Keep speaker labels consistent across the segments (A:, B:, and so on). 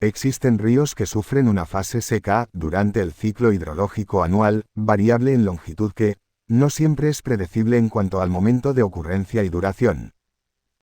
A: Existen ríos que sufren una fase seca durante el ciclo hidrológico anual, variable en longitud que, no siempre es predecible en cuanto al momento de ocurrencia y duración.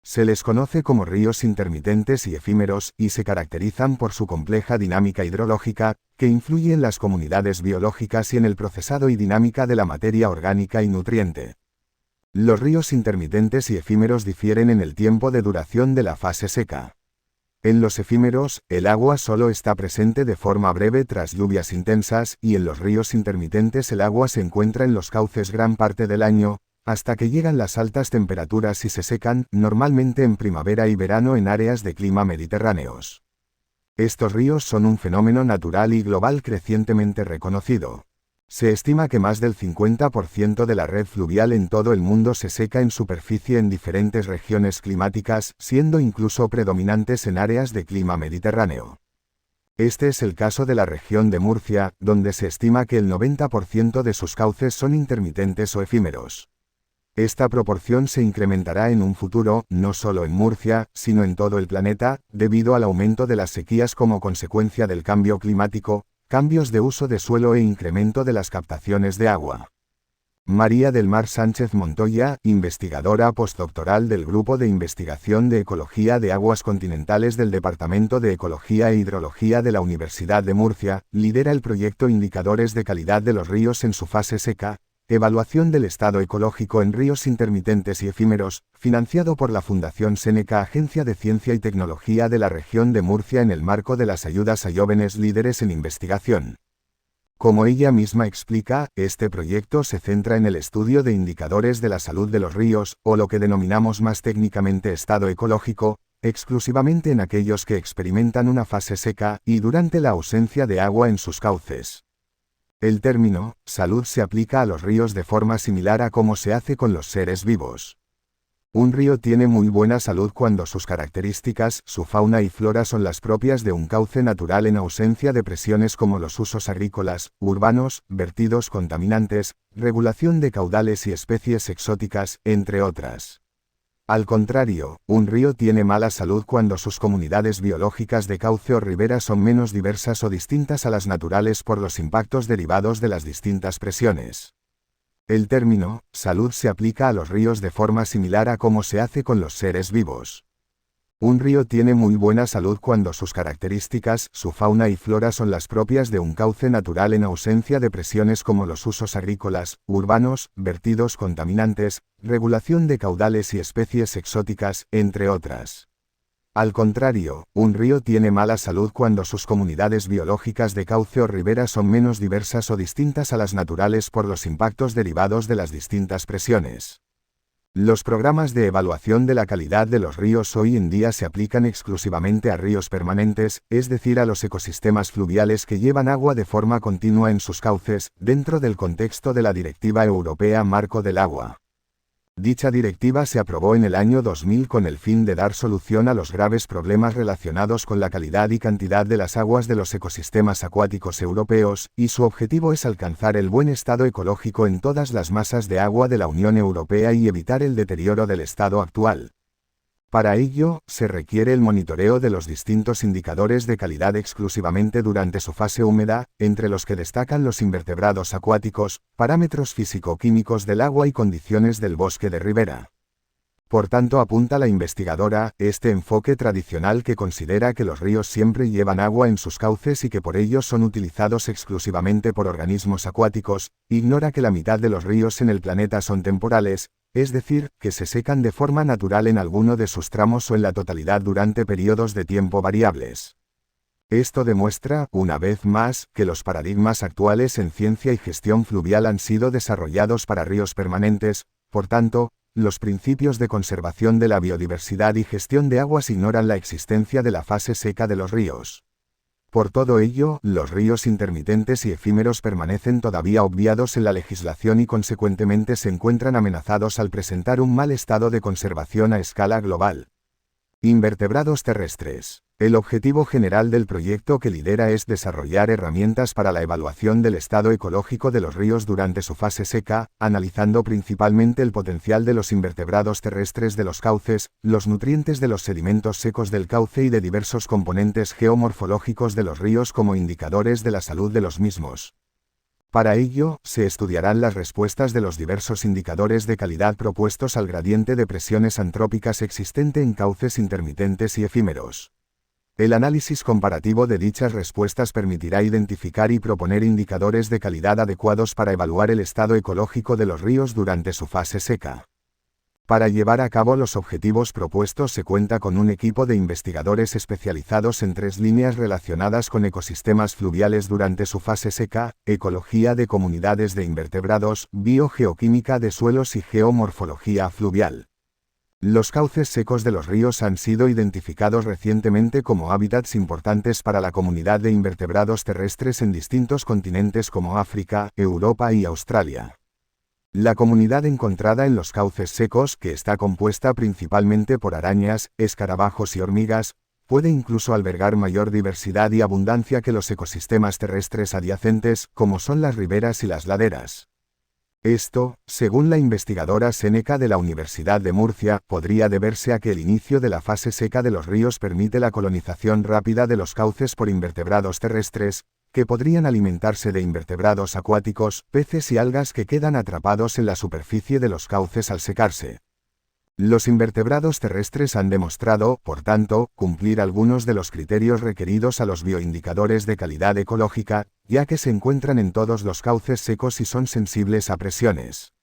A: Se les conoce como ríos intermitentes y efímeros, y se caracterizan por su compleja dinámica hidrológica, que influye en las comunidades biológicas y en el procesado y dinámica de la materia orgánica y nutriente. Los ríos intermitentes y efímeros difieren en el tiempo de duración de la fase seca. En los efímeros, el agua solo está presente de forma breve tras lluvias intensas, y en los ríos intermitentes el agua se encuentra en los cauces gran parte del año, hasta que llegan las altas temperaturas y se secan, normalmente en primavera y verano en áreas de clima mediterráneos. Estos ríos son un fenómeno natural y global crecientemente reconocido. Se estima que más del 50% de la red fluvial en todo el mundo se seca en superficie en diferentes regiones climáticas, siendo incluso predominantes en áreas de clima mediterráneo. Este es el caso de la región de Murcia, donde se estima que el 90% de sus cauces son intermitentes o efímeros. Esta proporción se incrementará en un futuro, no solo en Murcia, sino en todo el planeta, debido al aumento de las sequías como consecuencia del cambio climático, cambios de uso de suelo e incremento de las captaciones de agua. María del Mar Sánchez Montoya, investigadora postdoctoral del Grupo de Investigación de Ecología de Aguas Continentales del Departamento de Ecología e Hidrología de la Universidad de Murcia, lidera el proyecto Indicadores de Calidad de los Ríos en su fase seca, evaluación del estado ecológico en ríos intermitentes y efímeros, financiado por la Fundación Seneca, Agencia de Ciencia y Tecnología de la región de Murcia en el marco de las ayudas a jóvenes líderes en investigación. Como ella misma explica, este proyecto se centra en el estudio de indicadores de la salud de los ríos, o lo que denominamos más técnicamente estado ecológico, exclusivamente en aquellos que experimentan una fase seca y durante la ausencia de agua en sus cauces. El término salud se aplica a los ríos de forma similar a cómo se hace con los seres vivos. Un río tiene muy buena salud cuando sus características, su fauna y flora son las propias de un cauce natural en ausencia de presiones como los usos agrícolas, urbanos, vertidos contaminantes, regulación de caudales y especies exóticas, entre otras. Al contrario, un río tiene mala salud cuando sus comunidades biológicas de cauce o ribera son menos diversas o distintas a las naturales por los impactos derivados de las distintas presiones. El término salud se aplica a los ríos de forma similar a cómo se hace con los seres vivos. Un río tiene muy buena salud cuando sus características, su fauna y flora son las propias de un cauce natural en ausencia de presiones como los usos agrícolas, urbanos, vertidos contaminantes, regulación de caudales y especies exóticas, entre otras. Al contrario, un río tiene mala salud cuando sus comunidades biológicas de cauce o ribera son menos diversas o distintas a las naturales por los impactos derivados de las distintas presiones. Los programas de evaluación de la calidad de los ríos hoy en día se aplican exclusivamente a ríos permanentes, es decir, a los ecosistemas fluviales que llevan agua de forma continua en sus cauces, dentro del contexto de la Directiva Europea Marco del Agua. Dicha directiva se aprobó en el año 2000 con el fin de dar solución a los graves problemas relacionados con la calidad y cantidad de las aguas de los ecosistemas acuáticos europeos, y su objetivo es alcanzar el buen estado ecológico en todas las masas de agua de la Unión Europea y evitar el deterioro del estado actual. Para ello, se requiere el monitoreo de los distintos indicadores de calidad exclusivamente durante su fase húmeda, entre los que destacan los invertebrados acuáticos, parámetros físico-químicos del agua y condiciones del bosque de ribera. Por tanto, apunta la investigadora, este enfoque tradicional que considera que los ríos siempre llevan agua en sus cauces y que por ello son utilizados exclusivamente por organismos acuáticos, ignora que la mitad de los ríos en el planeta son temporales, es decir, que se secan de forma natural en alguno de sus tramos o en la totalidad durante periodos de tiempo variables. Esto demuestra, una vez más, que los paradigmas actuales en ciencia y gestión fluvial han sido desarrollados para ríos permanentes, por tanto, los principios de conservación de la biodiversidad y gestión de aguas ignoran la existencia de la fase seca de los ríos. Por todo ello, los ríos intermitentes y efímeros permanecen todavía obviados en la legislación y consecuentemente se encuentran amenazados al presentar un mal estado de conservación a escala global. Invertebrados terrestres. El objetivo general del proyecto que lidera es desarrollar herramientas para la evaluación del estado ecológico de los ríos durante su fase seca, analizando principalmente el potencial de los invertebrados terrestres de los cauces, los nutrientes de los sedimentos secos del cauce y de diversos componentes geomorfológicos de los ríos como indicadores de la salud de los mismos. Para ello, se estudiarán las respuestas de los diversos indicadores de calidad propuestos al gradiente de presiones antrópicas existente en cauces intermitentes y efímeros. El análisis comparativo de dichas respuestas permitirá identificar y proponer indicadores de calidad adecuados para evaluar el estado ecológico de los ríos durante su fase seca. Para llevar a cabo los objetivos propuestos se cuenta con un equipo de investigadores especializados en 3 líneas relacionadas con ecosistemas fluviales durante su fase seca, ecología de comunidades de invertebrados, biogeoquímica de suelos y geomorfología fluvial. Los cauces secos de los ríos han sido identificados recientemente como hábitats importantes para la comunidad de invertebrados terrestres en distintos continentes como África, Europa y Australia. La comunidad encontrada en los cauces secos, que está compuesta principalmente por arañas, escarabajos y hormigas, puede incluso albergar mayor diversidad y abundancia que los ecosistemas terrestres adyacentes, como son las riberas y las laderas. Esto, según la investigadora Seneca de la Universidad de Murcia, podría deberse a que el inicio de la fase seca de los ríos permite la colonización rápida de los cauces por invertebrados terrestres, que podrían alimentarse de invertebrados acuáticos, peces y algas que quedan atrapados en la superficie de los cauces al secarse. Los invertebrados terrestres han demostrado, por tanto, cumplir algunos de los criterios requeridos a los bioindicadores de calidad ecológica, ya que se encuentran en todos los cauces secos y son sensibles a presiones.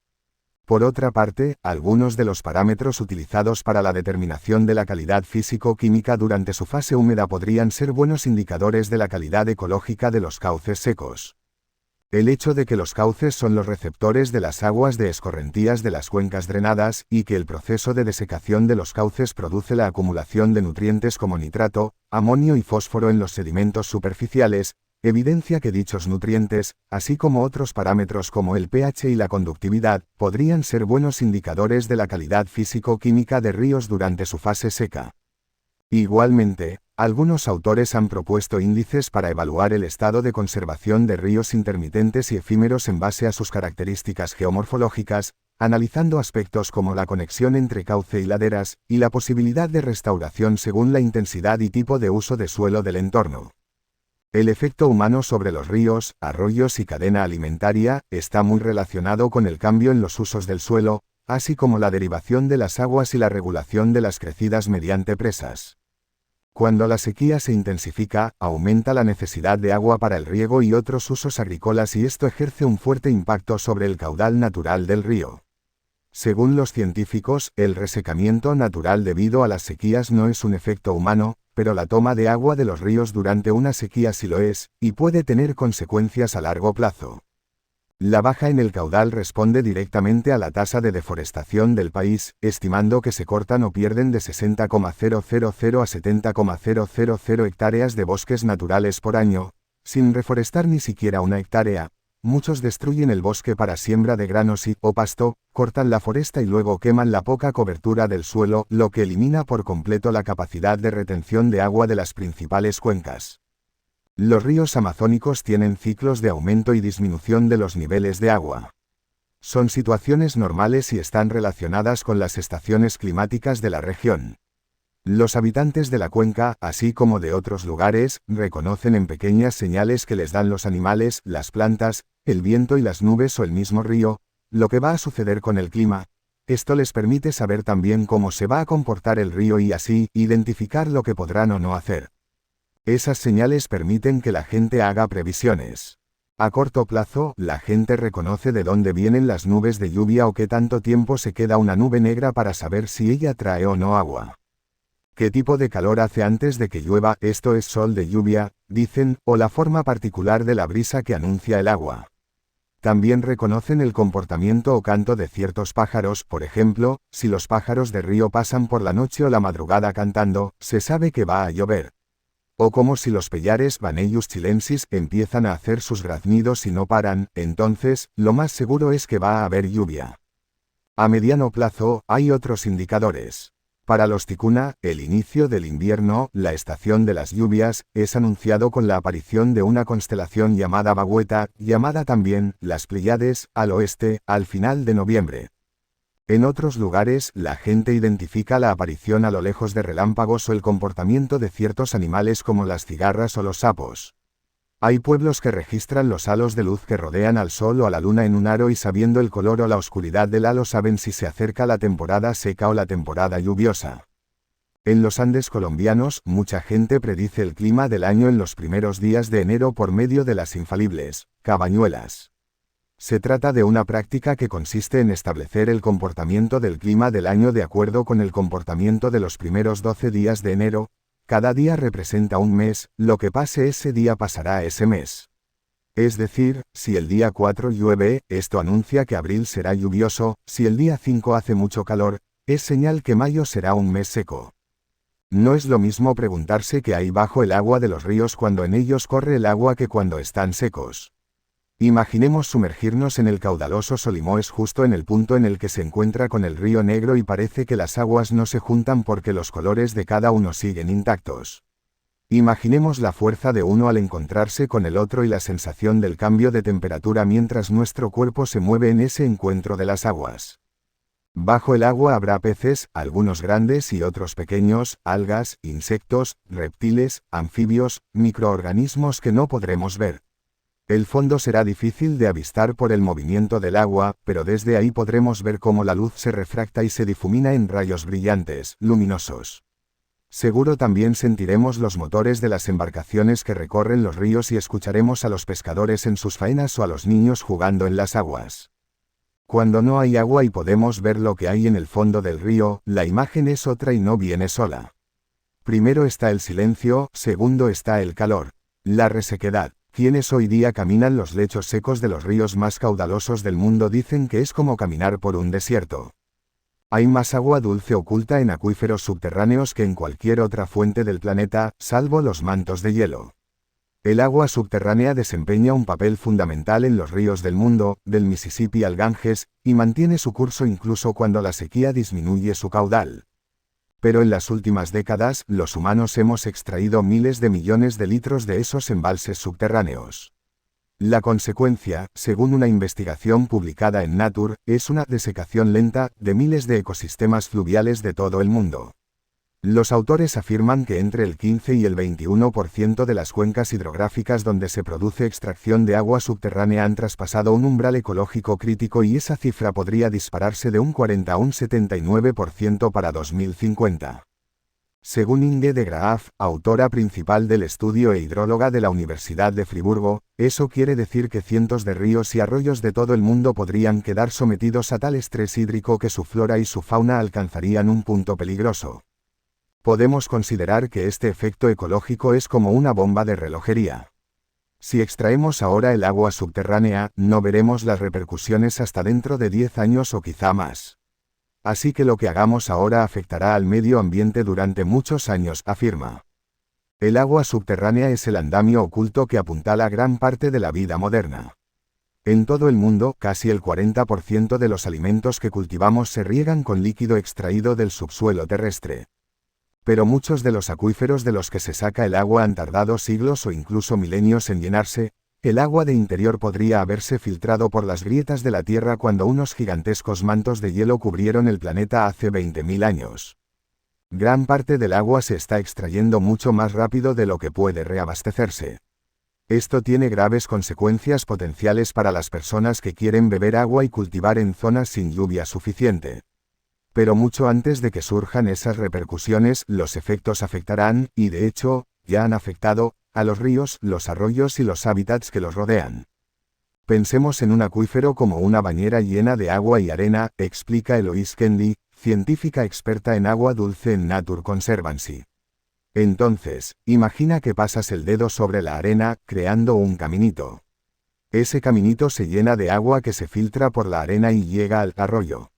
A: Por otra parte, algunos de los parámetros utilizados para la determinación de la calidad físico-química durante su fase húmeda podrían ser buenos indicadores de la calidad ecológica de los cauces secos. El hecho de que los cauces son los receptores de las aguas de escorrentías de las cuencas drenadas y que el proceso de desecación de los cauces produce la acumulación de nutrientes como nitrato, amonio y fósforo en los sedimentos superficiales, evidencia que dichos nutrientes, así como otros parámetros como el pH y la conductividad, podrían ser buenos indicadores de la calidad físico-química de ríos durante su fase seca. Igualmente, algunos autores han propuesto índices para evaluar el estado de conservación de ríos intermitentes y efímeros en base a sus características geomorfológicas, analizando aspectos como la conexión entre cauce y laderas, y la posibilidad de restauración según la intensidad y tipo de uso de suelo del entorno. El efecto humano sobre los ríos, arroyos y cadena alimentaria está muy relacionado con el cambio en los usos del suelo, así como la derivación de las aguas y la regulación de las crecidas mediante presas. Cuando la sequía se intensifica, aumenta la necesidad de agua para el riego y otros usos agrícolas y esto ejerce un fuerte impacto sobre el caudal natural del río. Según los científicos, el resecamiento natural debido a las sequías no es un efecto humano, pero la toma de agua de los ríos durante una sequía sí lo es, y puede tener consecuencias a largo plazo. La baja en el caudal responde directamente a la tasa de deforestación del país, estimando que se cortan o pierden de 60,000 a 70,000 hectáreas de bosques naturales por año, sin reforestar ni siquiera una hectárea. Muchos destruyen el bosque para siembra de granos o pasto, cortan la foresta y luego queman la poca cobertura del suelo, lo que elimina por completo la capacidad de retención de agua de las principales cuencas. Los ríos amazónicos tienen ciclos de aumento y disminución de los niveles de agua. Son situaciones normales y están relacionadas con las estaciones climáticas de la región. Los habitantes de la cuenca, así como de otros lugares, reconocen en pequeñas señales que les dan los animales, las plantas, el viento y las nubes o el mismo río, lo que va a suceder con el clima. Esto les permite saber también cómo se va a comportar el río y así, identificar lo que podrán o no hacer. Esas señales permiten que la gente haga previsiones. A corto plazo, la gente reconoce de dónde vienen las nubes de lluvia o qué tanto tiempo se queda una nube negra para saber si ella trae o no agua. ¿Qué tipo de calor hace antes de que llueva? Esto es sol de lluvia, dicen, o la forma particular de la brisa que anuncia el agua. También reconocen el comportamiento o canto de ciertos pájaros, por ejemplo, si los pájaros de río pasan por la noche o la madrugada cantando, se sabe que va a llover. O como si los pellares Vanellus chilensis empiezan a hacer sus graznidos y no paran, entonces, lo más seguro es que va a haber lluvia. A mediano plazo, hay otros indicadores. Para los ticuna, el inicio del invierno, la estación de las lluvias, es anunciado con la aparición de una constelación llamada Bagueta, llamada también las Pléyades, al oeste, al final de noviembre. En otros lugares, la gente identifica la aparición a lo lejos de relámpagos o el comportamiento de ciertos animales como las cigarras o los sapos. Hay pueblos que registran los halos de luz que rodean al sol o a la luna en un aro y sabiendo el color o la oscuridad del halo saben si se acerca la temporada seca o la temporada lluviosa. En los Andes colombianos, mucha gente predice el clima del año en los primeros días de enero por medio de las infalibles cabañuelas. Se trata de una práctica que consiste en establecer el comportamiento del clima del año de acuerdo con el comportamiento de los primeros 12 días de enero. Cada día representa un mes, lo que pase ese día pasará ese mes. Es decir, si el día 4 llueve, esto anuncia que abril será lluvioso, si el día 5 hace mucho calor, es señal que mayo será un mes seco. No es lo mismo preguntarse qué hay bajo el agua de los ríos cuando en ellos corre el agua que cuando están secos. Imaginemos sumergirnos en el caudaloso Solimoes justo en el punto en el que se encuentra con el río Negro y parece que las aguas no se juntan porque los colores de cada uno siguen intactos. Imaginemos la fuerza de uno al encontrarse con el otro y la sensación del cambio de temperatura mientras nuestro cuerpo se mueve en ese encuentro de las aguas. Bajo el agua habrá peces, algunos grandes y otros pequeños, algas, insectos, reptiles, anfibios, microorganismos que no podremos ver. El fondo será difícil de avistar por el movimiento del agua, pero desde ahí podremos ver cómo la luz se refracta y se difumina en rayos brillantes, luminosos. Seguro también sentiremos los motores de las embarcaciones que recorren los ríos y escucharemos a los pescadores en sus faenas o a los niños jugando en las aguas. Cuando no hay agua y podemos ver lo que hay en el fondo del río, la imagen es otra y no viene sola. Primero está el silencio, segundo está el calor, la resequedad. Quienes hoy día caminan los lechos secos de los ríos más caudalosos del mundo dicen que es como caminar por un desierto. Hay más agua dulce oculta en acuíferos subterráneos que en cualquier otra fuente del planeta, salvo los mantos de hielo. El agua subterránea desempeña un papel fundamental en los ríos del mundo, del Mississippi al Ganges, y mantiene su curso incluso cuando la sequía disminuye su caudal. Pero en las últimas décadas, los humanos hemos extraído miles de millones de litros de esos embalses subterráneos. La consecuencia, según una investigación publicada en Nature, es una desecación lenta de miles de ecosistemas fluviales de todo el mundo. Los autores afirman que entre el 15 y el 21% de las cuencas hidrográficas donde se produce extracción de agua subterránea han traspasado un umbral ecológico crítico y esa cifra podría dispararse de un 40 a un 79% para 2050. Según Inge de Graaf, autora principal del estudio e hidróloga de la Universidad de Friburgo, eso quiere decir que cientos de ríos y arroyos de todo el mundo podrían quedar sometidos a tal estrés hídrico que su flora y su fauna alcanzarían un punto peligroso. Podemos considerar que este efecto ecológico es como una bomba de relojería. Si extraemos ahora el agua subterránea, no veremos las repercusiones hasta dentro de 10 años o quizá más. Así que lo que hagamos ahora afectará al medio ambiente durante muchos años, afirma. El agua subterránea es el andamio oculto que apuntala gran parte de la vida moderna. En todo el mundo, casi el 40% de los alimentos que cultivamos se riegan con líquido extraído del subsuelo terrestre. Pero muchos de los acuíferos de los que se saca el agua han tardado siglos o incluso milenios en llenarse. El agua de interior podría haberse filtrado por las grietas de la Tierra cuando unos gigantescos mantos de hielo cubrieron el planeta hace 20.000 años. Gran parte del agua se está extrayendo mucho más rápido de lo que puede reabastecerse. Esto tiene graves consecuencias potenciales para las personas que quieren beber agua y cultivar en zonas sin lluvia suficiente. Pero mucho antes de que surjan esas repercusiones, los efectos afectarán, y de hecho, ya han afectado, a los ríos, los arroyos y los hábitats que los rodean. Pensemos en un acuífero como una bañera llena de agua y arena, explica Eloise Kenley, científica experta en agua dulce en Nature Conservancy. Entonces, imagina que pasas el dedo sobre la arena, creando un caminito. Ese caminito se llena de agua que se filtra por la arena y llega al arroyo.